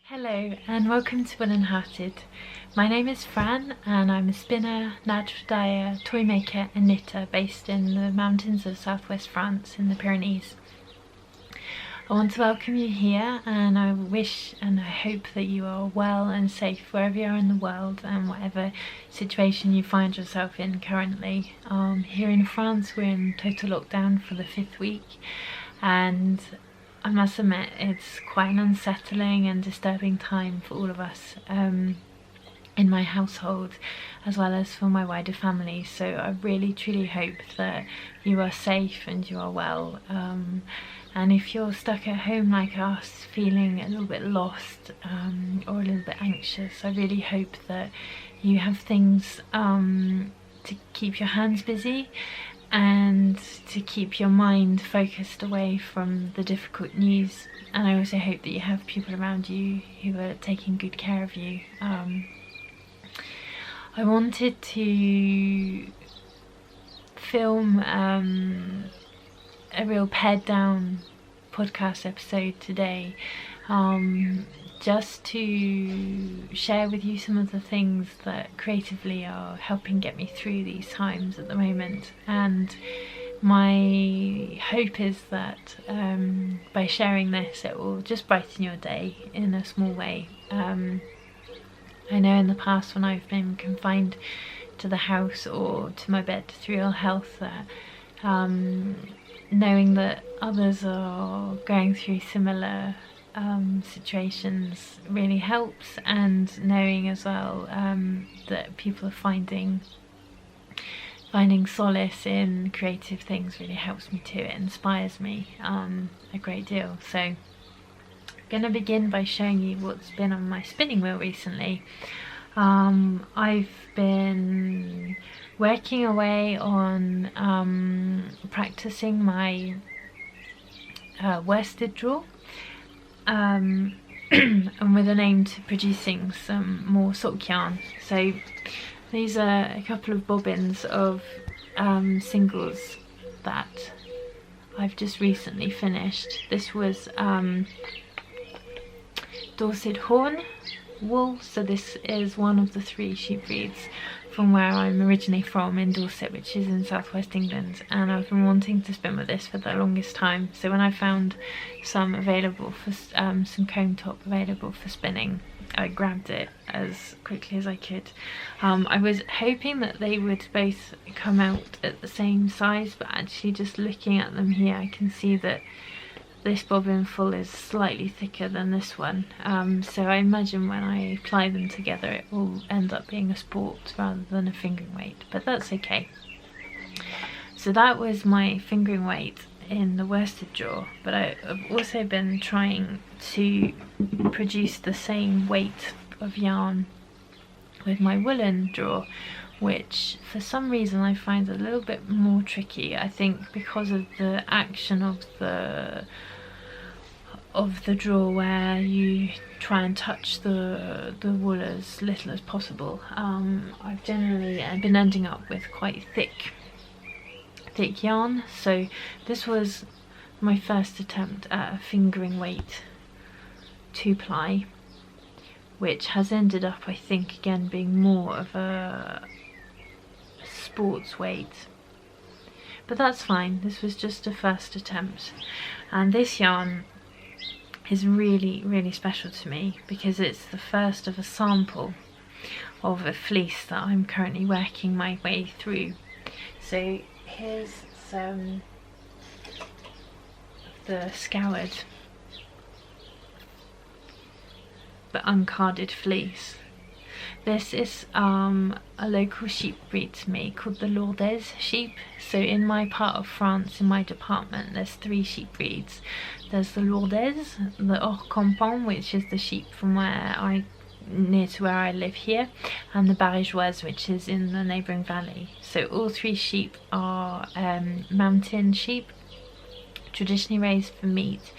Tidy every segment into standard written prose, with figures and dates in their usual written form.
Hello and welcome to Woollen Hearted. My name is Fran and I'm a spinner, natural dyer, toy maker and knitter based in the mountains of southwest France in the Pyrenees. I want to welcome you here, and I wish and I hope that you are well and safe wherever you are in the world and whatever situation you find yourself in currently. Here in France we're in total lockdown for the 5th week, and I must admit it's quite an unsettling and disturbing time for all of us in my household, as well as for my wider family. So I really truly hope that you are safe and you are well, and if you're stuck at home like us, feeling a little bit lost or a little bit anxious, I really hope that you have things to keep your hands busy and to keep your mind focused away from the difficult news. And I also hope that you have people around you who are taking good care of you. I wanted to film a real pared down podcast episode today, just to share with you some of the things that creatively are helping get me through these times at the moment. And my hope is that by sharing this, it will just brighten your day in a small way. I know in the past when I've been confined to the house or to my bed through ill health, that knowing that others are going through similar situations really helps, and knowing as well that people are finding solace in creative things really helps me too. It inspires me a great deal. So I'm going to begin by showing you what's been on my spinning wheel recently. I've been working away on practicing my worsted draw, and with an aim to producing some more sock yarn. So these are a couple of bobbins of singles that I've just recently finished. This was Dorset horn wool, so this is one of the 3 sheep breeds from where I'm originally from, in Dorset, which is in southwest England, and I've been wanting to spin with this for the longest time. So when I found some available for some comb top available for spinning, I grabbed it as quickly as I could. I was hoping that they would both come out at the same size, but actually just looking at them here I can see that this bobbin full is slightly thicker than this one, so I imagine when I apply them together it will end up being a sport rather than a fingering weight, but that's okay. So that was my fingering weight in the worsted draw, but I've also been trying to produce the same weight of yarn with my woolen draw, which for some reason I find a little bit more tricky. I think because of the action of the draw, where you try and touch the wool as little as possible. I've generally been ending up with quite thick yarn, so this was my first attempt at a fingering weight 2-ply, which has ended up, I think, again being more of a sports weight, but that's fine. This was just a first attempt, and this yarn is really special to me because it's the first of a sample of a fleece that I'm currently working my way through. So here's some of the scoured but uncarded fleece. This is a local sheep breed to me called the Lourdes sheep. So in my part of France, in my department, there's 3 sheep breeds. There's the Lourdes, the Hors Campon, which is the sheep from near to where I live here, and the Ariège, which is in the neighbouring valley. So all 3 sheep are mountain sheep, traditionally raised for meat,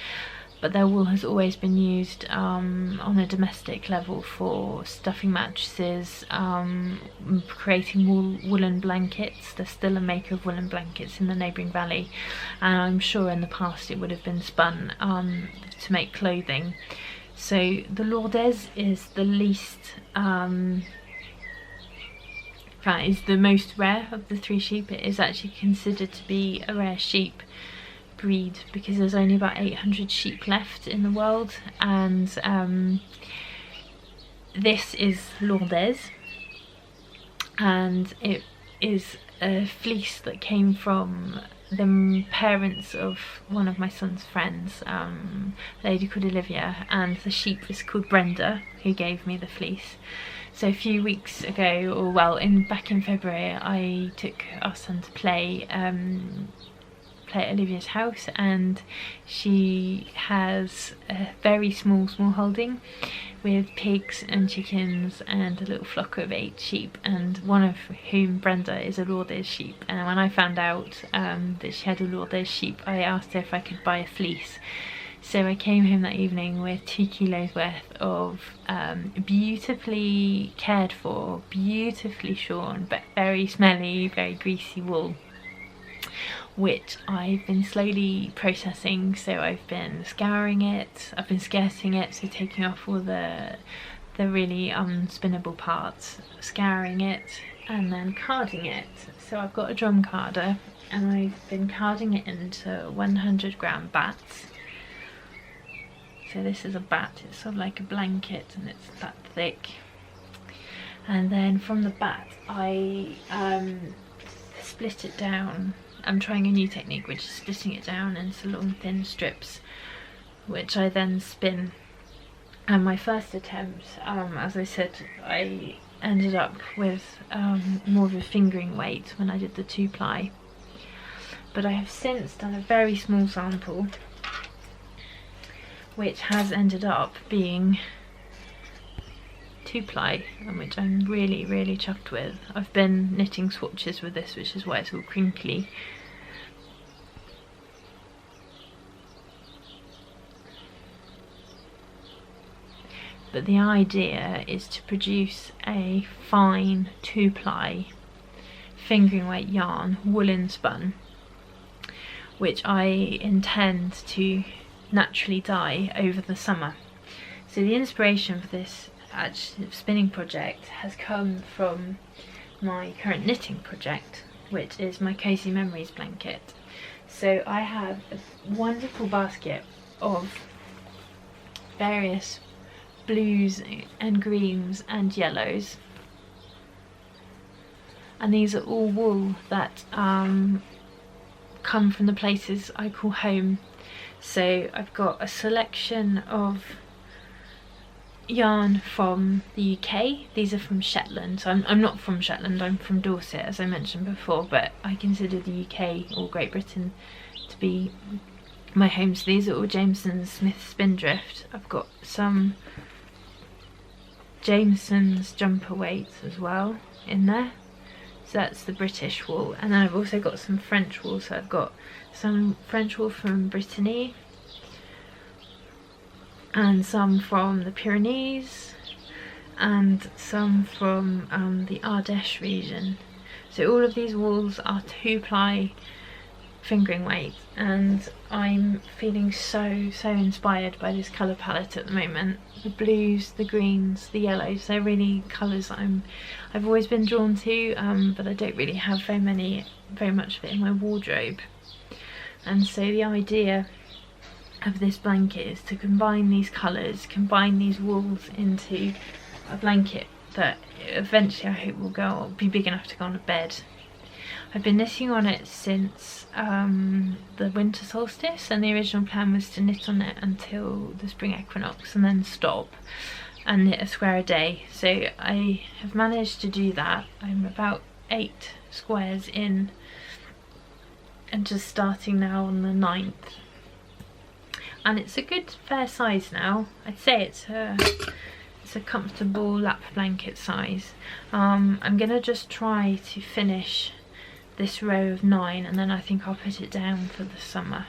but their wool has always been used on a domestic level for stuffing mattresses, creating woolen blankets. There's still a maker of woolen blankets in the neighbouring valley, and I'm sure in the past it would have been spun to make clothing. So the Lourdes is the least, is the most rare of the 3 sheep. It is actually considered to be a rare sheep breed because there's only about 800 sheep left in the world, and this is Lourdes, and it is a fleece that came from the parents of one of my son's friends, a lady called Olivia, and the sheep was called Brenda, who gave me the fleece. So a few weeks ago, or well, back in February, I took our son to play at Olivia's house, and she has a very small holding with pigs and chickens and a little flock of 8 sheep, and one of whom, Brenda, is a Lourdes sheep. And when I found out that she had a Lourdes sheep, I asked her if I could buy a fleece. So I came home that evening with 2 kilos worth of beautifully cared for, beautifully shorn, but very smelly, very greasy wool, which I've been slowly processing. So I've been scouring it, I've been skirting it, so taking off all the really unspinnable parts, scouring it, and then carding it. So I've got a drum carder, and I've been carding it into 100-gram bats. So this is a bat, it's sort of like a blanket, and it's that thick. And then from the bat I split it down. I'm trying a new technique, which is splitting it down into long thin strips, which I then spin. And my first attempt, as I said, I ended up with more of a fingering weight when I did the 2-ply. But I have since done a very small sample, which has ended up being 2-ply, and which I'm really chuffed with. I've been knitting swatches with this, which is why it's all crinkly. But the idea is to produce a fine 2-ply fingering weight yarn, woolen spun, which I intend to naturally dye over the summer. So the inspiration for this spinning project has come from my current knitting project, which is my Cozy Memories blanket. So I have a wonderful basket of various blues and greens and yellows, and these are all wool that come from the places I call home. So I've got a selection of yarn from the UK. These are from Shetland. So I'm not from Shetland, I'm from Dorset, as I mentioned before, but I consider the UK or Great Britain to be my home. So these are all Jamieson's Smith Spindrift. I've got some Jamieson's jumper weights as well in there. So that's the British wool, and then I've also got some French wool. So I've got some French wool from Brittany, and some from the Pyrénées, and some from the Ariège region. So all of these wools are 2-ply fingering weight, and I'm feeling so inspired by this colour palette at the moment. The blues, the greens, the yellows, they're really colours that I've always been drawn to, but I don't really have very much of it in my wardrobe. And so the idea of this blanket is to combine these colours, combine these wools into a blanket that eventually I hope will be big enough to go on a bed. I've been knitting on it since the winter solstice, and the original plan was to knit on it until the spring equinox and then stop and knit a square a day. So I have managed to do that. I'm about 8 squares in and just starting now on the 9th. And it's a good fair size now. I'd say it's a comfortable lap blanket size. I'm gonna just try to finish this row of 9, and then I think I'll put it down for the summer,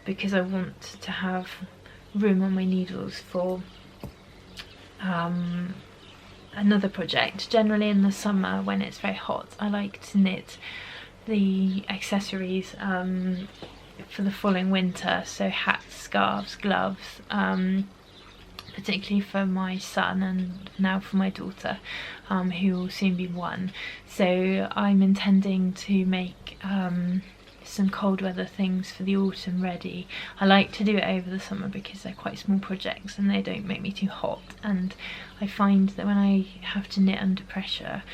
because I want to have room on my needles for another project. Generally in the summer when it's very hot, I like to knit the accessories for the following winter, so hats, scarves, gloves, particularly for my son and now for my daughter, who will soon be 1. So I'm intending to make some cold weather things for the autumn ready. I like to do it over the summer because they're quite small projects and they don't make me too hot, and I find that when I have to knit under pressure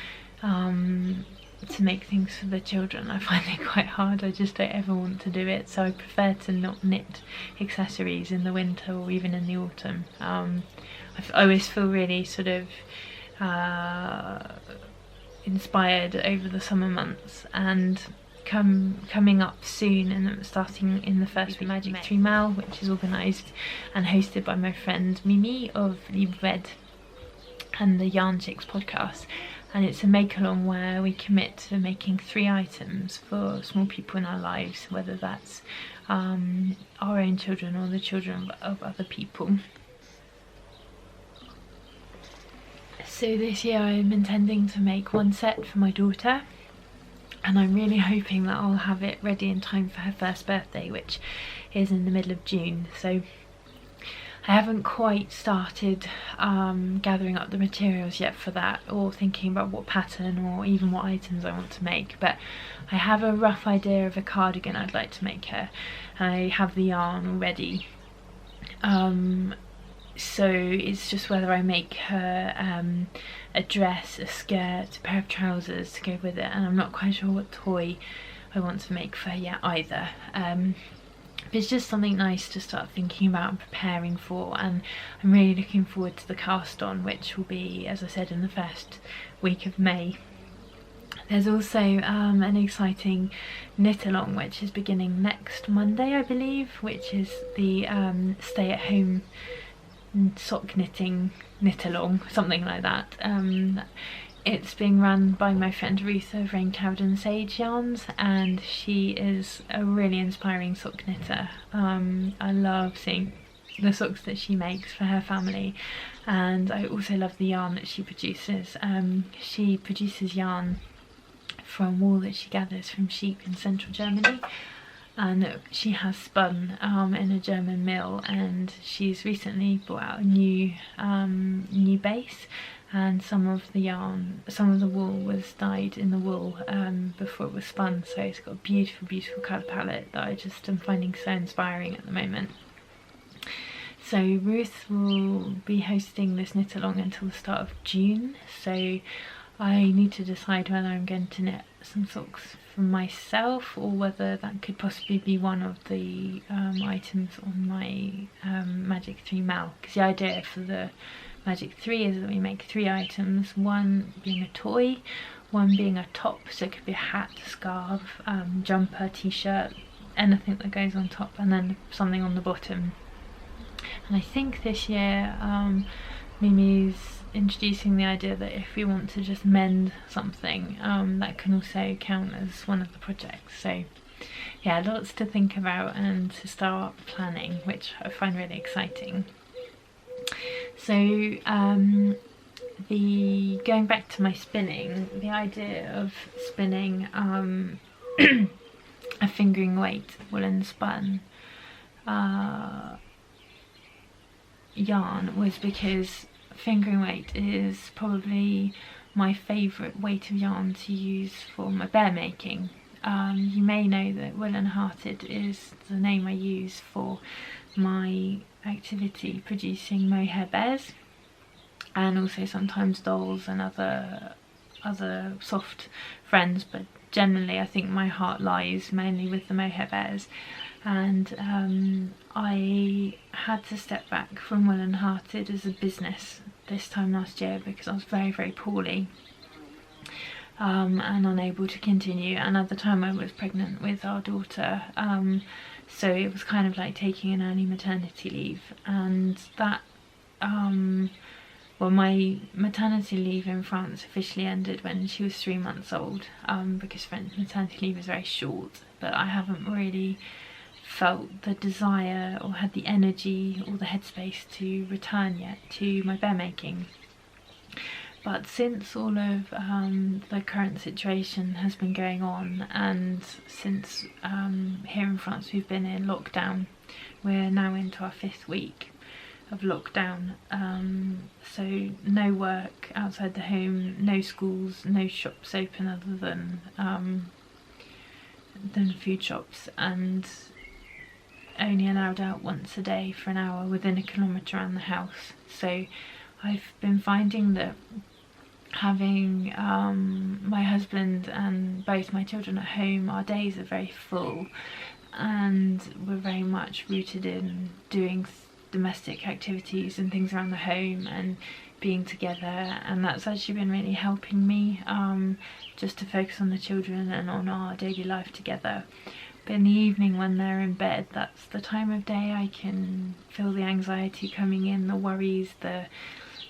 to make things for the children, I find it quite hard. I just don't ever want to do it, so I prefer to not knit accessories in the winter or even in the autumn. I always feel really sort of inspired over the summer months, and coming up soon and starting in the first week, Magic 3 Mal, which is organised and hosted by my friend Mimi of Red and the YarnChix podcast, and it's a make-along where we commit to making 3 items for small people in our lives, whether that's our own children or the children of other people. So this year I'm intending to make 1 set for my daughter, and I'm really hoping that I'll have it ready in time for her first birthday, which is in the middle of June. So I haven't quite started gathering up the materials yet for that, or thinking about what pattern or even what items I want to make, but I have a rough idea of a cardigan I'd like to make her. I have the yarn already, so it's just whether I make her a dress, a skirt, a pair of trousers to go with it, and I'm not quite sure what toy I want to make for her yet either. But it's just something nice to start thinking about and preparing for, and I'm really looking forward to the cast on, which will be, as I said, in the first week of May. There's also an exciting knit along which is beginning next Monday, I believe, which is the stay at home sock knitting knit along, something like that. It's being run by my friend Ruth of Rain Cloud and Sage Yarns, and she is a really inspiring sock knitter. I love seeing the socks that she makes for her family, and I also love the yarn that she produces. She produces yarn from wool that she gathers from sheep in central Germany, and she has spun in a German mill, and she's recently brought out a new base, and some of the wool was dyed in the wool before it was spun, so it's got a beautiful colour palette that I just am finding so inspiring at the moment. So Ruth will be hosting this knit along until the start of June, so I need to decide whether I'm going to knit some socks for myself, or whether that could possibly be one of the items on my Magic 3 Mal, because the idea for the Magic 3 is that we make 3 items, 1 being a toy, 1 being a top, so it could be a hat, scarf, jumper, t-shirt, anything that goes on top, and then something on the bottom. And I think this year Mimi's introducing the idea that if we want to just mend something, that can also count as one of the projects. So yeah, lots to think about and to start planning, which I find really exciting. So going back to my spinning, the idea of spinning a fingering weight woolen spun yarn was because fingering weight is probably my favourite weight of yarn to use for my bear making. You may know that Woollen Hearted is the name I use for my activity producing mohair bears, and also sometimes dolls and other soft friends, but generally I think my heart lies mainly with the mohair bears. And I had to step back from Woollen Hearted as a business this time last year because I was very poorly and unable to continue, and at the time I was pregnant with our daughter, so it was kind of like taking an early maternity leave. And that well, my maternity leave in France officially ended when she was 3 months old, because French maternity leave is very short, but I haven't really felt the desire or had the energy or the headspace to return yet to my bear making. But since all of the current situation has been going on, and since here in France we've been in lockdown, we're now into our 5th week of lockdown, so no work outside the home, no schools, no shops open other than food shops, and only allowed out once a day for an hour within a kilometre around the house. So I've been finding that having my husband and both my children at home, our days are very full, and we're very much rooted in doing domestic activities and things around the home and being together, and that's actually been really helping me just to focus on the children and on our daily life together. But in the evening when they're in bed, that's the time of day I can feel the anxiety coming in, the worries, the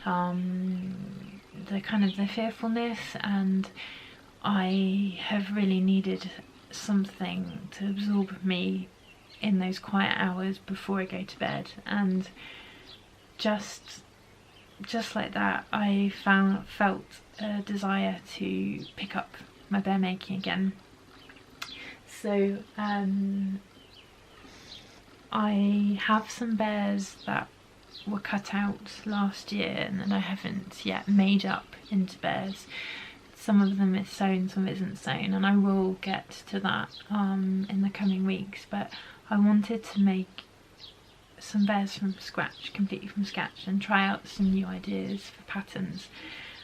kind of the fearfulness, and I have really needed something to absorb me in those quiet hours before I go to bed. And just like that, I felt a desire to pick up my bear making again. So I have some bears that were cut out last year and that I haven't yet made up into bears. Some of them is sewn, some isn't sewn, and I will get to that in the coming weeks. But I wanted to make some bears from scratch, completely from scratch, and try out some new ideas for patterns.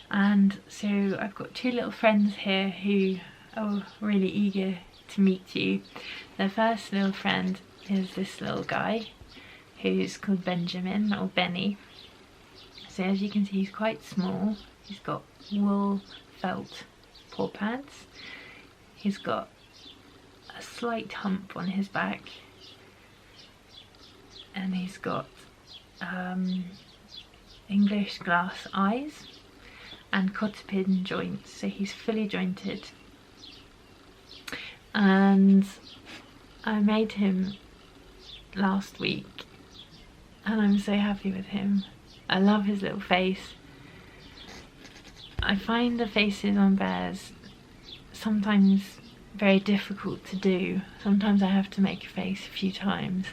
And so I've got two little friends here who are really eager to meet you. The first little friend is this little guy who's called Benjamin, or Benny. So as you can see, he's quite small. He's got wool felt paw pads. He's got a slight hump on his back, and he's got English glass eyes and cotter pin joints, so he's fully jointed. And I made him last week and I'm so happy with him. I love his little face. I find the faces on bears sometimes very difficult to do. Sometimes I have to make a face a few times,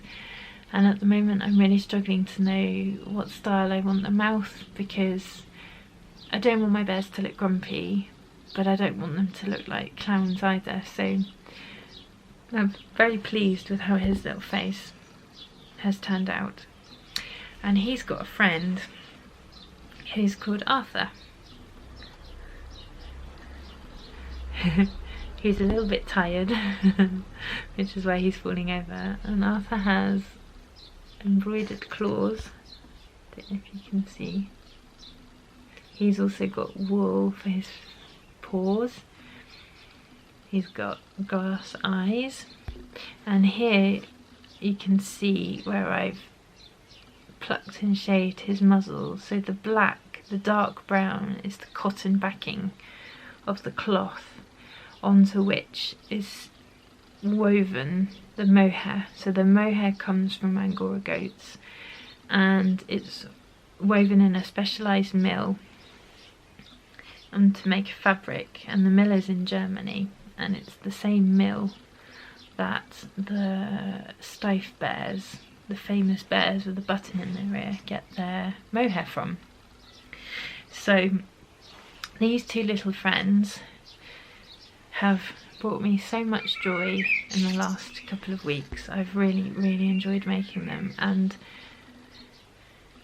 and at the moment I'm really struggling to know what style I want the mouth, because I don't want my bears to look grumpy, but I don't want them to look like clowns either. So I'm very pleased with how his little face has turned out. And he's got a friend who's called Arthur. He's a little bit tired, which is why he's falling over. And Arthur has embroidered claws. Don't know if you can see. He's also got wool for his paws. He's got glass eyes, and here you can see where I've plucked and shaved his muzzle. So the black, the dark brown, is the cotton backing of the cloth onto which is woven the mohair. So the mohair comes from Angora goats and it's woven in a specialised mill and to make fabric, and the mill is in Germany, and it's the same mill that the Steiff bears, the famous bears with the button in their ear, get their mohair from. So these two little friends have brought me so much joy in the last couple of weeks. I've really enjoyed making them, and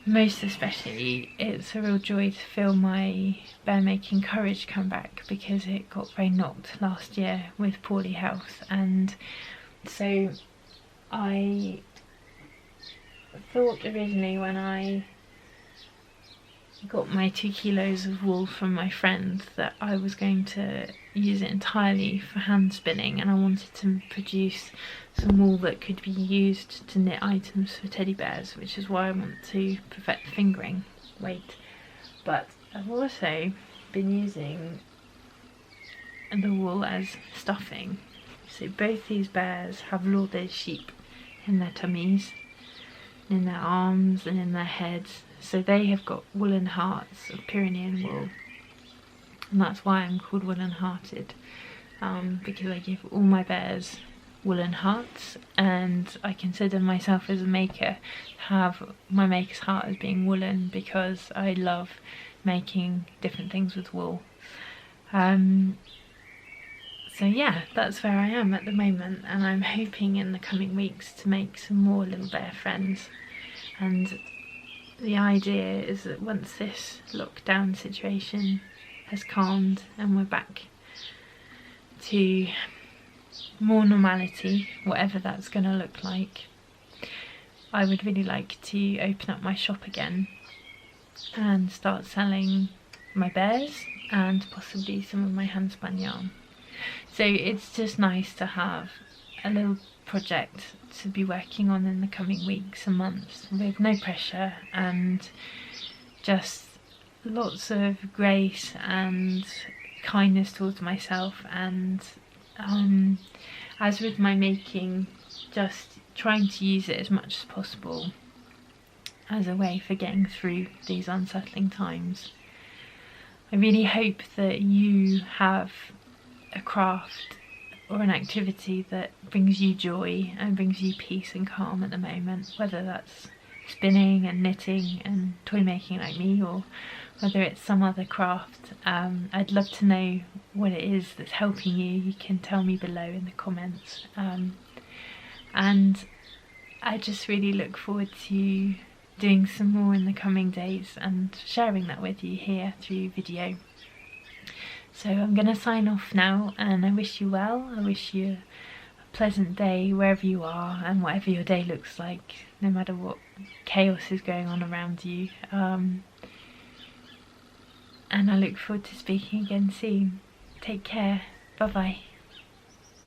most especially it's a real joy to feel my bear making courage come back, because it got very knocked last year with poorly health. And so I thought originally, when I got my 2 kilos of wool from my friend, that I was going to use it entirely for hand spinning, and I wanted to produce some wool that could be used to knit items for teddy bears, which is why I want to perfect the fingering weight. But I've also been using the wool as stuffing. So both these bears have Lourdes sheep in their tummies, in their arms and in their heads. So they have got woolen hearts of Pyrenean wool, and that's why I'm called Woollen Hearted, because I give all my bears woolen hearts, and I consider myself as a maker have my maker's heart as being woolen because I love making different things with wool. So yeah, that's where I am at the moment, and I'm hoping in the coming weeks to make some more little bear friends. And the idea is that once this lockdown situation has calmed and we're back to more normality, whatever that's going to look like, I would really like to open up my shop again and start selling my bears and possibly some of my handspun yarn. So it's just nice to have a little project to be working on in the coming weeks and months with no pressure and just lots of grace and kindness towards myself, and as with my making, just trying to use it as much as possible as a way for getting through these unsettling times. I really hope that you have a craft or an activity that brings you joy and brings you peace and calm at the moment, whether that's spinning and knitting and toy making like me, or whether it's some other craft. I'd love to know what it is that's helping you. You can tell me below in the comments, and I just really look forward to doing some more in the coming days and sharing that with you here through video. So I'm going to sign off now, and I wish you well. I wish you a pleasant day wherever you are and whatever your day looks like, no matter what chaos is going on around you. And I look forward to speaking again soon. Take care. Bye bye.